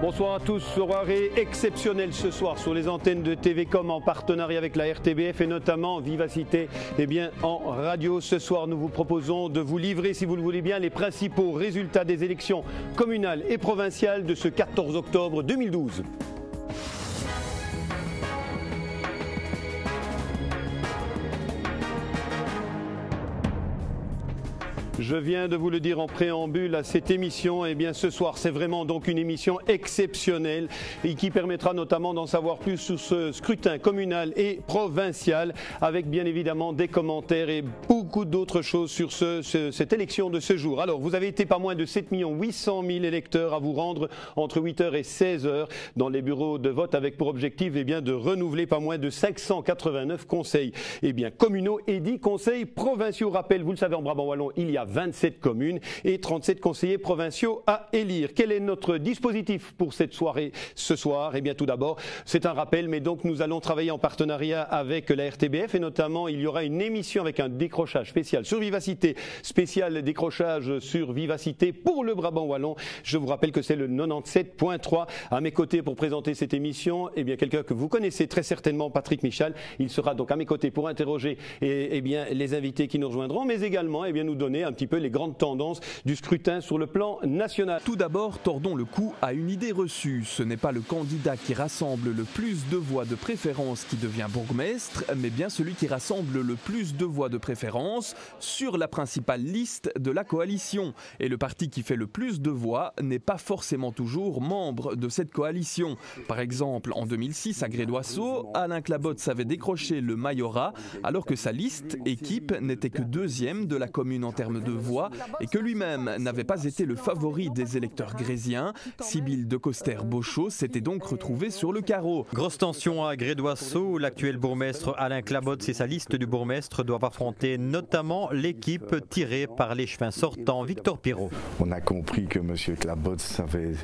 Bonsoir à tous, soirée exceptionnelle ce soir sur les antennes de TVcom en partenariat avec la RTBF et notamment Vivacité en radio. Ce soir, nous vous proposons de vous livrer, si vous le voulez bien, les principaux résultats des élections communales et provinciales de ce 14 octobre 2012. Je viens de vous le dire en préambule à cette émission, ce soir c'est vraiment donc une émission exceptionnelle et qui permettra notamment d'en savoir plus sur ce scrutin communal et provincial avec bien évidemment des commentaires et beaucoup d'autres choses sur cette élection de ce jour. Alors vous avez été pas moins de 7 800 000 électeurs à vous rendre entre 8h et 16h dans les bureaux de vote avec pour objectif de renouveler pas moins de 589 conseils communaux et 10 conseils provinciaux. Rappel, vous le savez, en Brabant Wallon, il y a 27 communes et 37 conseillers provinciaux à élire. Quel est notre dispositif pour cette soirée ce soir? Tout d'abord, c'est un rappel, mais donc nous allons travailler en partenariat avec la RTBF et notamment il y aura une émission avec un décrochage spécial sur Vivacité, spécial décrochage sur Vivacité pour le Brabant Wallon. Je vous rappelle que c'est le 97.3. À mes côtés pour présenter cette émission, quelqu'un que vous connaissez très certainement, Patrick Michal. Il sera donc à mes côtés pour interroger les invités qui nous rejoindront, mais également nous donner un petit peu les grandes tendances du scrutin sur le plan national. Tout d'abord, tordons le cou à une idée reçue. Ce n'est pas le candidat qui rassemble le plus de voix de préférence qui devient bourgmestre, mais bien celui qui rassemble le plus de voix de préférence sur la principale liste de la coalition. Et le parti qui fait le plus de voix n'est pas forcément toujours membre de cette coalition. Par exemple, en 2006, à Grédoisseau, Alain Clabotz avait décroché le majorat, alors que sa liste, équipe, n'était que deuxième de la commune en termes de voix et que lui-même n'avait pas été le favori des électeurs grésiens. Sybille de Coster-Beauchot s'était donc retrouvé sur le carreau. Grosse tension à Grédoisseau, l'actuel bourgmestre Alain Clabotz et sa liste du bourgmestre doivent affronter notamment l'équipe tirée par l'échevin sortant Victor Pirot. On a compris que M. Clabotz avait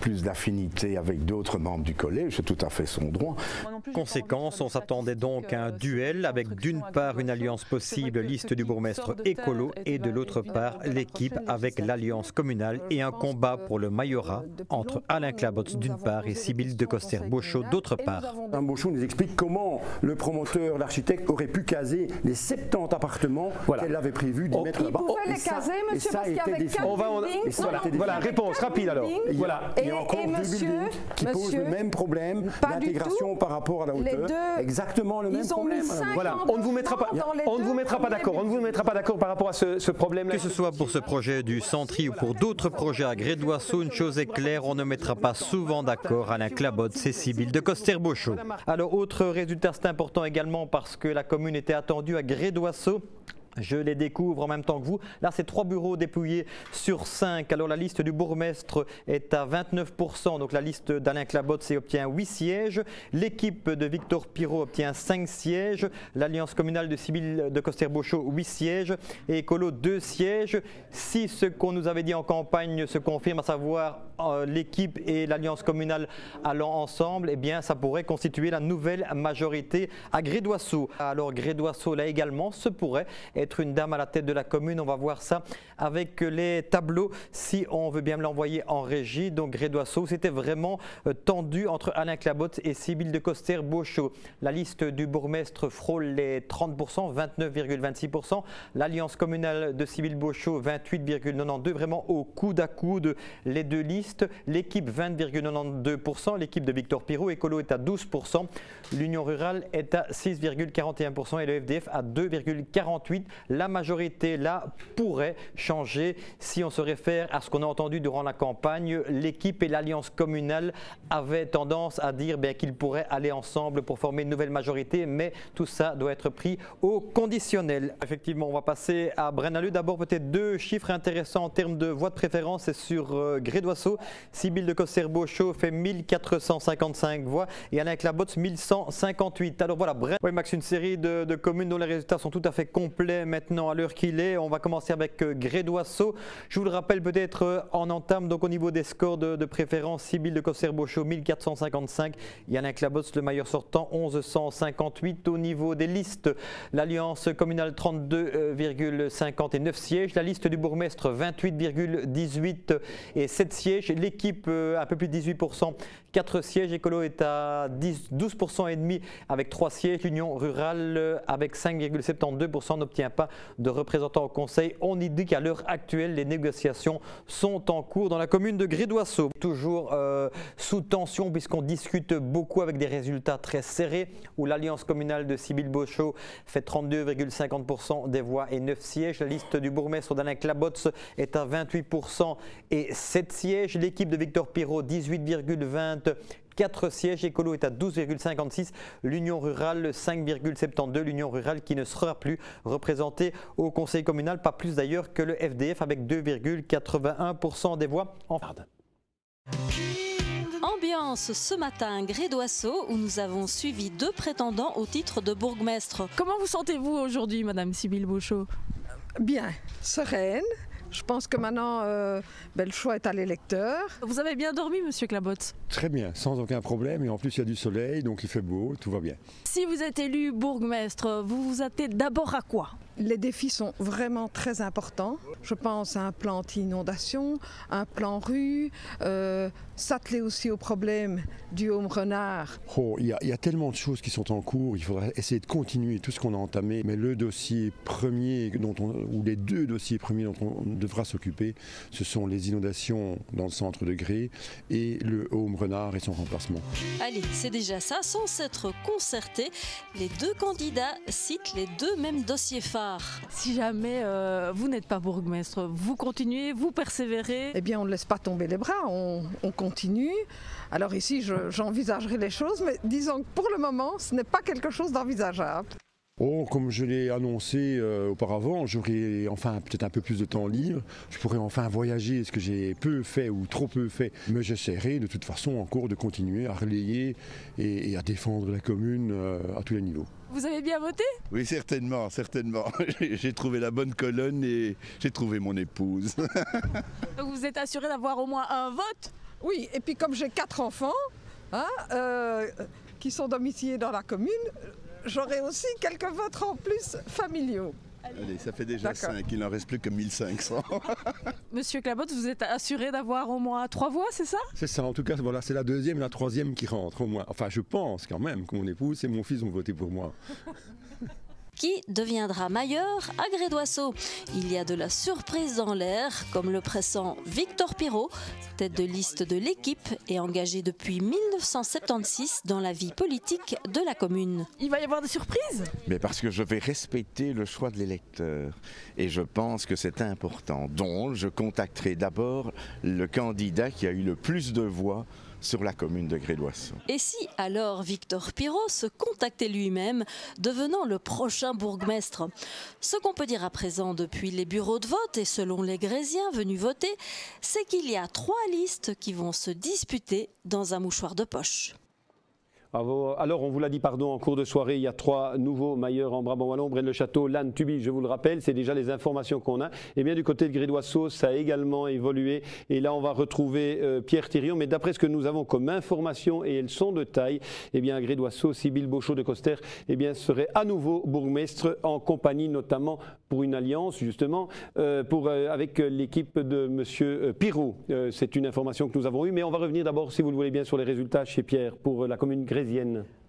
plus d'affinité avec d'autres membres du collège, c'est tout à fait son droit. Conséquence, on s'attendait donc à un duel avec d'une part une alliance possible, liste du bourgmestre écolo, et de l'autre part l'équipe avec l'alliance communale et un combat pour le majorat entre Alain Clabotz d'une part et Sybille de Coster-Beauchot d'autre part. Mme Beauchot nous explique comment le promoteur, l'architecte, aurait pu caser les 70 appartements qu'elle avait prévu d'y mettre là-bas. Il pouvait les caser, monsieur, parce qu'il y avait 4 buildings. Voilà, réponse rapide alors. Il y a encore 2 buildings qui posent le même problème d'intégration par rapport à la hauteur. Exactement le même problème. Voilà, on ne vous mettra pas d'accord. On ne vous mettra pas d'accord par rapport à ce problème-là. Que ce soit pour ce projet du Centri ou pour d'autres projets à Grédoisseau, une chose est claire, on ne mettra pas souvent d'accord Alain Clabotz et Sybille de Coster-Beauchot. Alors, autre résultat, c'est important également parce que la commune était attendue à Grédoisseau. Je les découvre en même temps que vous. Là, c'est 3 bureaux dépouillés sur 5. Alors, la liste du bourgmestre est à 29%. Donc, la liste d'Alain Clabotz obtient 8 sièges. L'équipe de Victor Pirot obtient 5 sièges. L'alliance communale de Sybille de Coster-Beauchot, 8 sièges. Et Écolo, 2 sièges. Si ce qu'on nous avait dit en campagne se confirme, à savoir l'équipe et l'alliance communale allant ensemble, ça pourrait constituer la nouvelle majorité à Grédoisseau. Alors, Grédoisseau, là également, ce pourrait être une dame à la tête de la commune. On va voir ça avec les tableaux si on veut bien me l'envoyer en régie. Donc Grédoisseau, c'était vraiment tendu entre Alain Clabotz et Sybille de Coster-Beauchot. La liste du bourgmestre frôle les 30%, 29,26%. L'alliance communale de Sybille Beauchot, 28,92%. Vraiment au coude à coude les deux listes. L'équipe 20,92%. L'équipe de Victor Pirot, Écolo, est à 12%. L'Union rurale est à 6,41% et le FDF à 2,48%. La majorité là pourrait changer si on se réfère à ce qu'on a entendu durant la campagne. L'équipe et l'alliance communale avaient tendance à dire qu'ils pourraient aller ensemble pour former une nouvelle majorité, mais tout ça doit être pris au conditionnel. Effectivement, on va passer à Braine-l'Alleud. D'abord, peut-être 2 chiffres intéressants en termes de voix de préférence. C'est sur Grédoisseau. Sybille de Coster-Beauchot fait 1455 voix et Alain Clabotz 1158. Alors voilà, bref, Max, une série de communes dont les résultats sont tout à fait complets maintenant à l'heure qu'il est. On va commencer avec Grédoisseau. Je vous le rappelle peut-être en entame, donc au niveau des scores de préférence, Sibylle de Coster-Beauchau 1455, Yannick Labosse le meilleur sortant 1158. Au niveau des listes, l'Alliance communale 32,59 sièges, la liste du bourgmestre 28,18 et 7 sièges, l'équipe un peu plus de 18%, 4 sièges, Écolo est à 12% et demi avec 3 sièges, l'Union rurale avec 5,72% n'obtient pas de représentants au conseil. On y dit qu'à l'heure actuelle, les négociations sont en cours dans la commune de Grédoisseau. Toujours sous tension puisqu'on discute beaucoup avec des résultats très serrés où l'Alliance communale de Sibylle Beauchau fait 32,50% des voix et 9 sièges. La liste du bourgmestre d'Alain Clabotz est à 28% et 7 sièges. L'équipe de Victor Pirot 18,20%. 4 sièges, Écolo est à 12,56, l'Union rurale 5,72, l'Union rurale qui ne sera plus représentée au conseil communal, pas plus d'ailleurs que le FDF avec 2,81% des voix en farde. Ambiance ce matin à Grédoisseau où nous avons suivi 2 prétendants au titre de bourgmestre. Comment vous sentez-vous aujourd'hui, Madame Sibylle Beauchau? Bien, sereine. Je pense que maintenant, le choix est à l'électeur. Vous avez bien dormi, Monsieur Clabotz? Très bien, sans aucun problème. Et en plus, il y a du soleil, donc il fait beau, tout va bien. Si vous êtes élu bourgmestre, vous vous attendez d'abord à quoi? Les défis sont vraiment très importants. Je pense à un plan anti-inondation, un plan rue, s'atteler aussi au problème du home renard. Oh, il y a tellement de choses qui sont en cours, il faudra essayer de continuer tout ce qu'on a entamé. Mais le dossier premier, ou les 2 dossiers premiers dont on devra s'occuper, ce sont les inondations dans le centre de Gré et le home renard et son remplacement. Allez, c'est déjà ça, sans s'être concerté, les 2 candidats citent les 2 mêmes dossiers phares. Si jamais vous n'êtes pas bourgmestre, vous continuez, vous persévérez? Eh bien, on ne laisse pas tomber les bras, on continue. Alors ici, j'envisagerai les choses, mais disons que pour le moment, ce n'est pas quelque chose d'envisageable. Oh, comme je l'ai annoncé auparavant, j'aurai enfin peut-être un peu plus de temps libre. Je pourrais enfin voyager, ce que j'ai peu fait ou trop peu fait. Mais j'essaierai de toute façon encore de continuer à relayer et à défendre la commune à tous les niveaux. Vous avez bien voté? Oui, certainement, certainement. J'ai trouvé la bonne colonne et j'ai trouvé mon épouse. Donc vous êtes assuré d'avoir au moins un vote? Oui, et puis comme j'ai 4 enfants qui sont domiciliés dans la commune, j'aurai aussi quelques votes en plus familiaux. Allez, ça fait déjà 5, il n'en reste plus que 1500. Monsieur Clabotz, vous êtes assuré d'avoir au moins 3 voix, c'est ça? C'est ça, en tout cas, voilà, c'est la 2e et la 3e qui rentrent au moins. Enfin, je pense quand même que mon épouse et mon fils ont voté pour moi. Qui deviendra mailleur à Grédoisseau? Il y a de la surprise dans l'air, comme le pressent Victor Pirot, tête de liste de l'équipe et engagé depuis 1976 dans la vie politique de la commune. Il va y avoir des surprises? Mais parce que je vais respecter le choix de l'électeur et je pense que c'est important. Donc je contacterai d'abord le candidat qui a eu le plus de voix sur la commune de Grédoisseau. Et si alors Victor Pirot se contactait lui-même, devenant le prochain bourgmestre? Ce qu'on peut dire à présent depuis les bureaux de vote et selon les Grésiens venus voter, c'est qu'il y a 3 listes qui vont se disputer dans un mouchoir de poche. Alors, on vous l'a dit, en cours de soirée, il y a 3 nouveaux mailleurs en Brabant-Wallon, Braine-le-Château, Lannes, Tuby, je vous le rappelle, c'est déjà les informations qu'on a. Et bien du côté de Grédoisseau, ça a également évolué. Et là, on va retrouver Pierre Thirion. Mais d'après ce que nous avons comme information, et elles sont de taille, eh bien à Grédoisseau, Sibylle Beauchau de Coster, eh bien, serait à nouveau bourgmestre en compagnie notamment pour une alliance, justement, avec l'équipe de M. Pirot. C'est une information que nous avons eue. Mais on va revenir d'abord, si vous le voulez bien, sur les résultats chez Pierre pour la commune grésienne.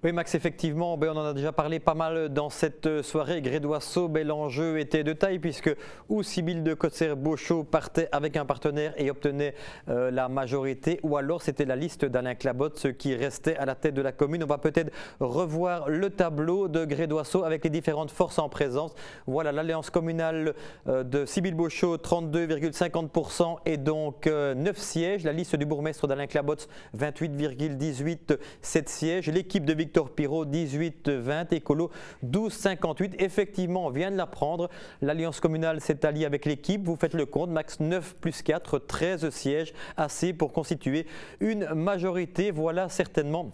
Oui Max, effectivement, on en a déjà parlé pas mal dans cette soirée. Grédoisseau, l'enjeu était de taille puisque ou Sibylle de Coster-Beauchau partait avec un partenaire et obtenait la majorité, ou alors c'était la liste d'Alain Clabotz qui restait à la tête de la commune. On va peut-être revoir le tableau de Grédoisseau avec les différentes forces en présence. Voilà, l'alliance communale de Sibylle Beauchau, 32,50% et donc 9 sièges. La liste du bourgmestre d'Alain Clabotz, 28,18, 7 sièges. L'équipe de Victor Pirot, 18-20, Écolo 12-58. Effectivement, on vient de l'apprendre, l'alliance communale s'est alliée avec l'équipe. Vous faites le compte, max 9 plus 4, 13 sièges, assez pour constituer une majorité. Voilà certainement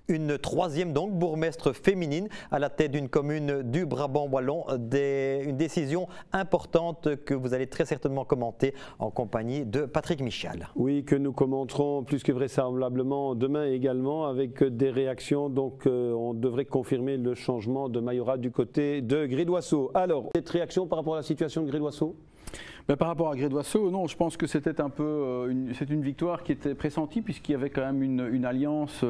Une troisième donc, bourgmestre féminine à la tête d'une commune du Brabant wallon. Une décision importante que vous allez très certainement commenter en compagnie de Patrick Michal. Oui, que nous commenterons plus que vraisemblablement demain également avec des réactions. Donc on devrait confirmer le changement de majorat du côté de Grédoisseau. Alors, cette réaction par rapport à la situation de Grédoisseau ? Ben, par rapport à Grédoisseau, non, je pense que c'était un peu c'est une victoire qui était pressentie puisqu'il y avait quand même une alliance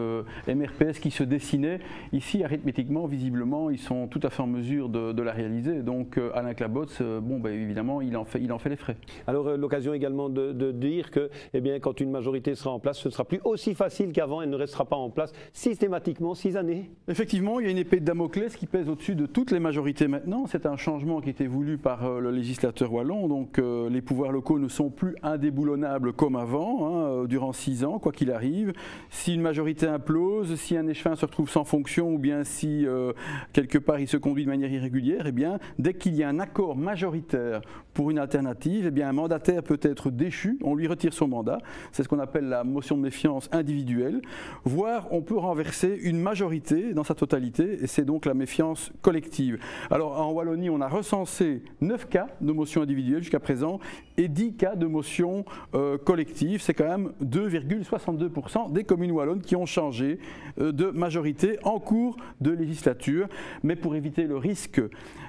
MRPS qui se dessinait. Ici, arithmétiquement, visiblement, ils sont tout à fait en mesure de la réaliser. Donc Alain Clabots, bon, ben, évidemment, il en fait les frais. Alors l'occasion également de dire que eh bien, quand une majorité sera en place, ce ne sera plus aussi facile qu'avant. Elle ne restera pas en place systématiquement 6 années. Effectivement, il y a une épée de Damoclès qui pèse au-dessus de toutes les majorités maintenant. C'est un changement qui était voulu par le législateur wallon. Donc les pouvoirs locaux ne sont plus indéboulonnables comme avant, durant 6 ans, quoi qu'il arrive. Si une majorité implose, si un échevin se retrouve sans fonction ou bien si quelque part il se conduit de manière irrégulière, eh bien, dès qu'il y a un accord majoritaire pour une alternative, eh bien, un mandataire peut être déchu, on lui retire son mandat. C'est ce qu'on appelle la motion de méfiance individuelle, voire on peut renverser une majorité dans sa totalité et c'est donc la méfiance collective. Alors en Wallonie, on a recensé 9 cas de motion individuelle jusqu'à présent et 10 cas de motion collective. C'est quand même 2,62% des communes wallonnes qui ont changé de majorité en cours de législature. Mais pour éviter le risque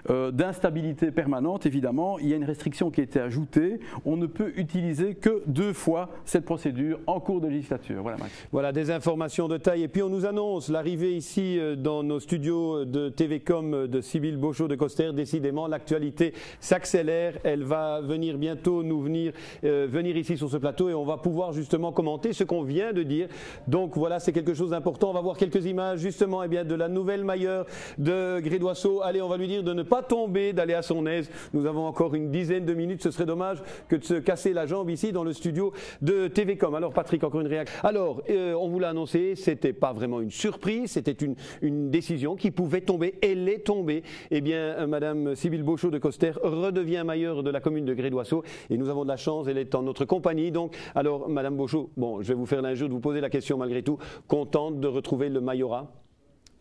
d'instabilité permanente, évidemment, il y a une restriction qui a été ajoutée. On ne peut utiliser que 2 fois cette procédure en cours de législature. Voilà, Max. Voilà, des informations de taille. Et puis on nous annonce l'arrivée ici dans nos studios de TVcom de Sybille Beauchot de Coster. Décidément, l'actualité s'accélère. Elle va venir bientôt venir ici sur ce plateau et on va pouvoir justement commenter ce qu'on vient de dire. Donc voilà, c'est quelque chose d'important. On va voir quelques images justement eh bien, de la nouvelle mailleure de Grédoisseau. Allez, on va lui dire de ne pas tomber, d'aller à son aise. Nous avons encore une dizaine de minutes. Ce serait dommage que de se casser la jambe ici dans le studio de TVcom. Alors Patrick, encore une réaction. Alors, on vous l'a annoncé, c'était pas vraiment une surprise, c'était une décision qui pouvait tomber. Elle est tombée. Eh bien, Madame Sybille Beauchot de Coster redevient mailleure de la commune de Grédoisseau. Et nous avons de la chance, elle est en notre compagnie. Donc, alors, Madame Beauchot, bon, je vais vous faire l'injure de vous poser la question malgré tout. Contente de retrouver le majorat?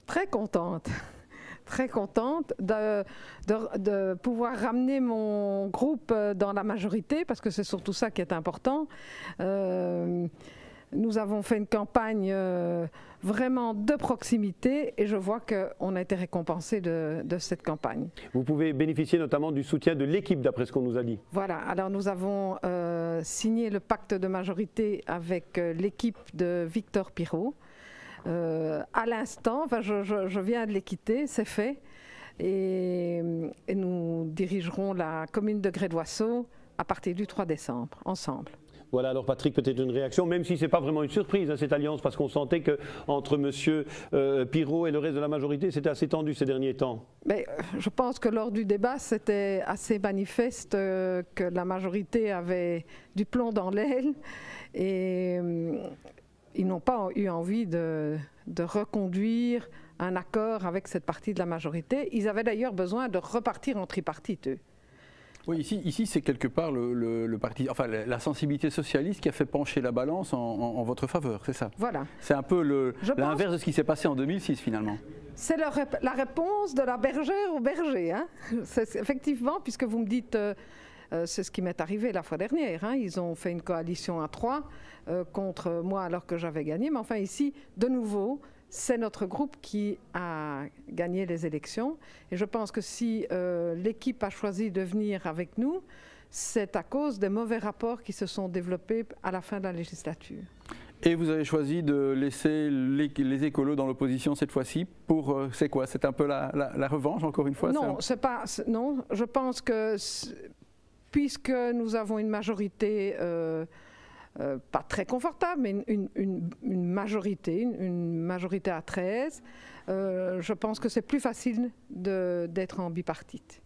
Très contente. Très contente de pouvoir ramener mon groupe dans la majorité, parce que c'est surtout ça qui est important. Nous avons fait une campagne vraiment de proximité et je vois qu'on a été récompensé de cette campagne. Vous pouvez bénéficier notamment du soutien de l'équipe, d'après ce qu'on nous a dit. Voilà, alors nous avons signé le pacte de majorité avec l'équipe de Victor Pirot. À l'instant, enfin je viens de les quitter, c'est fait. Et nous dirigerons la commune de Grédoisseau à partir du 3 décembre, ensemble. Voilà, alors Patrick, peut-être une réaction, même si ce n'est pas vraiment une surprise, hein, cette alliance, parce qu'on sentait qu'entre M. Pirot et le reste de la majorité, c'était assez tendu ces derniers temps. Mais, je pense que lors du débat, c'était assez manifeste que la majorité avait du plomb dans l'aile et ils n'ont pas eu envie de reconduire un accord avec cette partie de la majorité. Ils avaient d'ailleurs besoin de repartir en tripartite, eux. Oui, ici c'est quelque part le parti, enfin la sensibilité socialiste qui a fait pencher la balance en votre faveur, c'est ça? Voilà. C'est un peu l'inverse de ce qui s'est passé en 2006 finalement. C'est la réponse de la bergère au berger, hein. Effectivement, puisque vous me dites, c'est ce qui m'est arrivé la fois dernière, hein. Ils ont fait une coalition à 3 contre moi alors que j'avais gagné, mais enfin ici, de nouveau, c'est notre groupe qui a gagné les élections. Et je pense que si l'équipe a choisi de venir avec nous, c'est à cause des mauvais rapports qui se sont développés à la fin de la législature. Et vous avez choisi de laisser les écolos dans l'opposition cette fois-ci pour, c'est quoi? C'est un peu la revanche encore une fois? Non, non, je pense que puisque nous avons une majorité pas très confortable, mais une majorité à 13, je pense que c'est plus facile d'être en bipartite.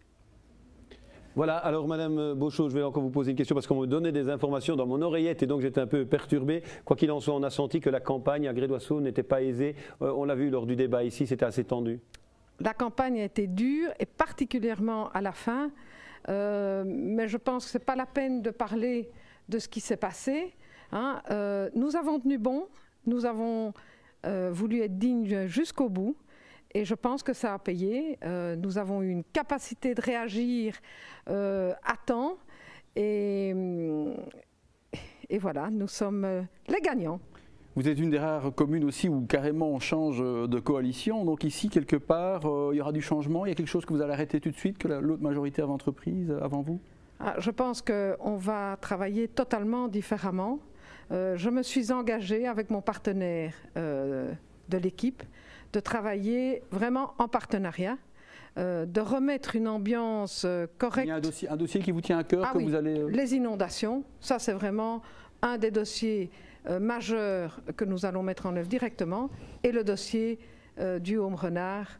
Voilà, alors Madame Beauchot, je vais encore vous poser une question parce qu'on me donnait des informations dans mon oreillette et donc j'étais un peu perturbé. Quoi qu'il en soit, on a senti que la campagne à Grédoisseau n'était pas aisée. On l'a vu lors du débat ici, c'était assez tendu. La campagne a été dure et particulièrement à la fin, mais je pense que ce n'est pas la peine de parler de ce qui s'est passé. Hein. Nous avons tenu bon, nous avons voulu être digne jusqu'au bout. Et je pense que ça a payé. Nous avons eu une capacité de réagir à temps. Et voilà, nous sommes les gagnants. Vous êtes une des rares communes aussi où carrément on change de coalition. Donc ici, quelque part, il y aura du changement. Il y a quelque chose que vous allez arrêter tout de suite que l'autre majorité avait entreprise avant vous? Je pense qu'on va travailler totalement différemment. Je me suis engagée avec mon partenaire de l'équipe de travailler vraiment en partenariat, de remettre une ambiance correcte. Il y a un dossier qui vous tient à cœur que vous allez... Les inondations, ça c'est vraiment un des dossiers majeurs que nous allons mettre en œuvre directement, et le dossier du Haume Renard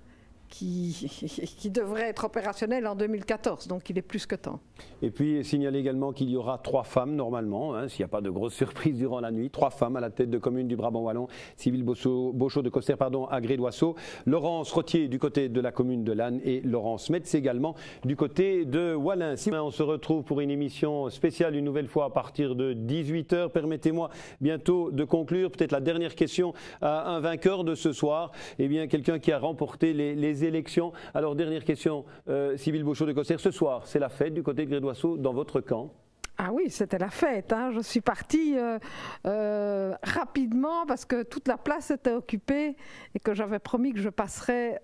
qui devrait être opérationnel en 2014, donc il est plus que temps. Et puis signaler également qu'il y aura 3 femmes normalement, hein, s'il n'y a pas de grosses surprises durant la nuit, 3 femmes à la tête de communes du Brabant Wallon, Sybille Beauchot de Coster à Grédoisseau, Laurence Rottier du côté de la commune de Lannes et Laurence Metz également du côté de Wallin. On se retrouve pour une émission spéciale une nouvelle fois à partir de 18 h. Permettez-moi bientôt de conclure, peut-être la dernière question à un vainqueur de ce soir, eh bien quelqu'un qui a remporté les élections. Alors dernière question, Sybille Beauchot de Coster, ce soir c'est la fête du côté de Grédoisseau dans votre camp? Ah oui, c'était la fête. Hein. Je suis partie rapidement parce que toute la place était occupée et que j'avais promis que je passerais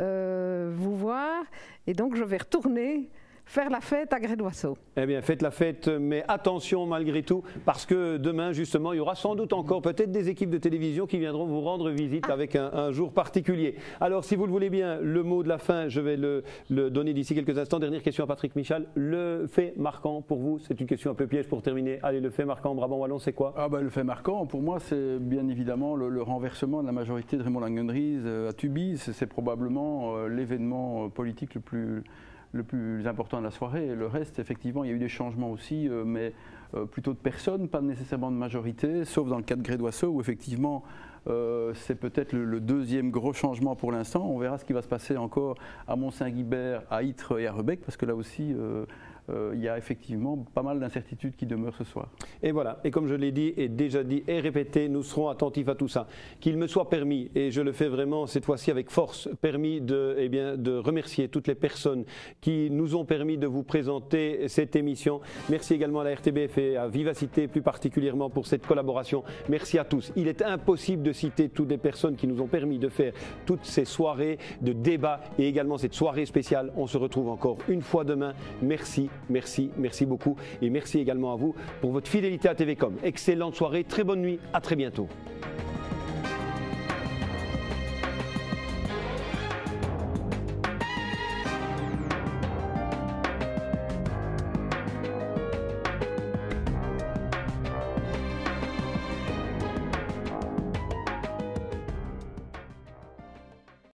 vous voir. Et donc je vais retourner faire la fête à Grédoisseau. Eh bien, faites la fête, mais attention malgré tout, parce que demain, justement, il y aura sans doute encore peut-être des équipes de télévision qui viendront vous rendre visite avec un jour particulier. Alors, si vous le voulez bien, le mot de la fin, je vais le donner d'ici quelques instants. Dernière question à Patrick Michal. Le fait marquant pour vous, c'est une question un peu piège pour terminer. Allez, le fait marquant Brabant Wallon, c'est quoi? Le fait marquant, pour moi, c'est bien évidemment le renversement de la majorité de Raymond Langenries à Tubize. C'est probablement l'événement politique le plus important de la soirée. Le reste, effectivement, il y a eu des changements aussi, mais plutôt de personnes, pas nécessairement de majorité, sauf dans le cas de Grédoisseau, où effectivement, c'est peut-être le deuxième gros changement pour l'instant. On verra ce qui va se passer encore à Mont-Saint-Guibert, à Ytre et à Rebec, parce que là aussi, il y a effectivement pas mal d'incertitudes qui demeurent ce soir. Et voilà, et comme je l'ai dit et déjà dit et répété, nous serons attentifs à tout ça. Qu'il me soit permis, et je le fais vraiment cette fois-ci avec force, permis de remercier toutes les personnes qui nous ont permis de vous présenter cette émission. Merci également à la RTBF et à Vivacité plus particulièrement pour cette collaboration. Merci à tous. Il est impossible de citer toutes les personnes qui nous ont permis de faire toutes ces soirées de débat et également cette soirée spéciale. On se retrouve encore une fois demain. Merci. Merci beaucoup et merci également à vous pour votre fidélité à TVcom. Excellente soirée, très bonne nuit, à très bientôt.